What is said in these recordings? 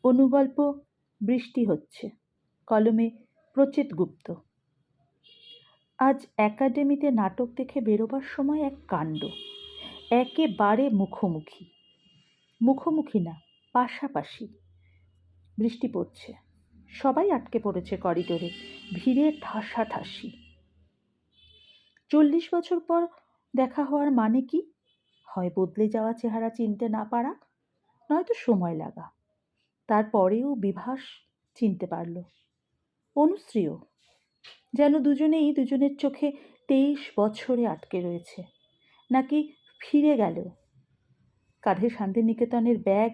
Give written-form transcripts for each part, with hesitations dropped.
অনুগল্প বৃষ্টি হচ্ছে, কলমে প্রচিত গুপ্ত। আজ একাডেমিতে নাটক দেখে বেরোবার সময় এক কাণ্ড। একেবারে মুখোমুখি, মুখোমুখি না, পাশাপাশি বৃষ্টি পড়ছে। সবাই আটকে পড়েছে করিডোরে, ভিড়ে ঠাসাঠাসি। 40 বছর পর দেখা হওয়ার মানে কি? হয় বদলে যাওয়া চেহারা চিনতে না পারা, নয়তো সময় লাগা। তারপরেও বিভাস চিনতে পারল, অনুশ্রীও। যেন দুজনেই দুজনের চোখে 23 বছরে আটকে রয়েছে, নাকি ফিরে গেল। কাঁধে শান্তিনিকেতনের ব্যাগ,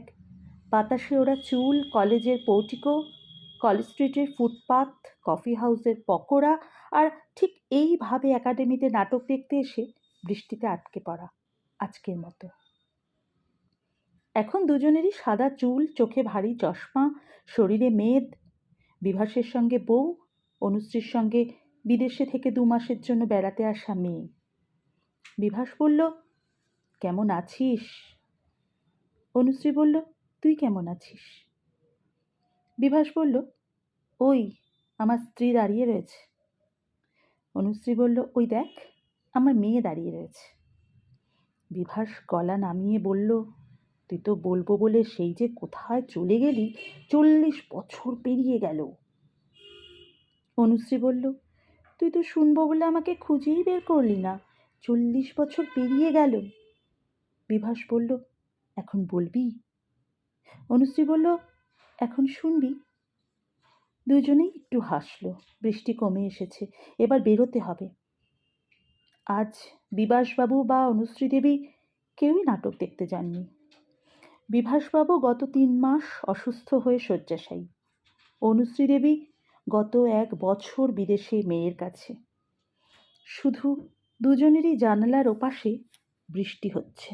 বাতাসে ওরা চুল, কলেজের পোর্টিকো, কলেজ স্ট্রিটের ফুটপাথ, কফি হাউসের পকোড়া, আর ঠিক এইভাবে একাডেমিতে নাটক দেখতে এসে বৃষ্টিতে আটকে পড়া, আজকের মতো। এখন দুজনেরই সাদা চুল, চোখে ভারী চশমা, শরীরে মেদ। বিভাসের সঙ্গে বউ, অনুশ্রীর সঙ্গে বিদেশে থেকে 2 মাসের জন্য বেড়াতে আসা মেয়ে। বিভাস বলল, কেমন আছিস? অনুশ্রী বলল, তুই কেমন আছিস? বিভাস বলল, ওই আমার স্ত্রী দাঁড়িয়ে রয়েছে। অনুশ্রী বলল, ওই দেখ, আমার মেয়ে দাঁড়িয়ে রয়েছে। বিভাস গলা নামিয়ে বলল, তুই তো বলবো বলে সেই যে কোথায় চলে গেলি, 40 বছর পেরিয়ে গেল। অনুশ্রী বলল, তুই তো শুনবো বলে আমাকে খুঁজেই বের করলি না, 40 বছর পেরিয়ে গেল। বিভাস বলল, এখন বলবি? অনুশ্রী বলল, এখন শুনবি। দুজনেই একটু হাসল। বৃষ্টি কমে এসেছে, এবার বেরোতে হবে। আজ বিভাসবাবু বা অনুশ্রী দেবী কেউই নাটক দেখতে যাননি। বিভাসবাবু গত 3 মাস অসুস্থ হয়ে শয্যাশায়ী। অনুশ্রী দেবী গত 1 বছর বিদেশে মেয়ের কাছে। শুধু দুজনেরই জানালার ওপাশে বৃষ্টি হচ্ছে।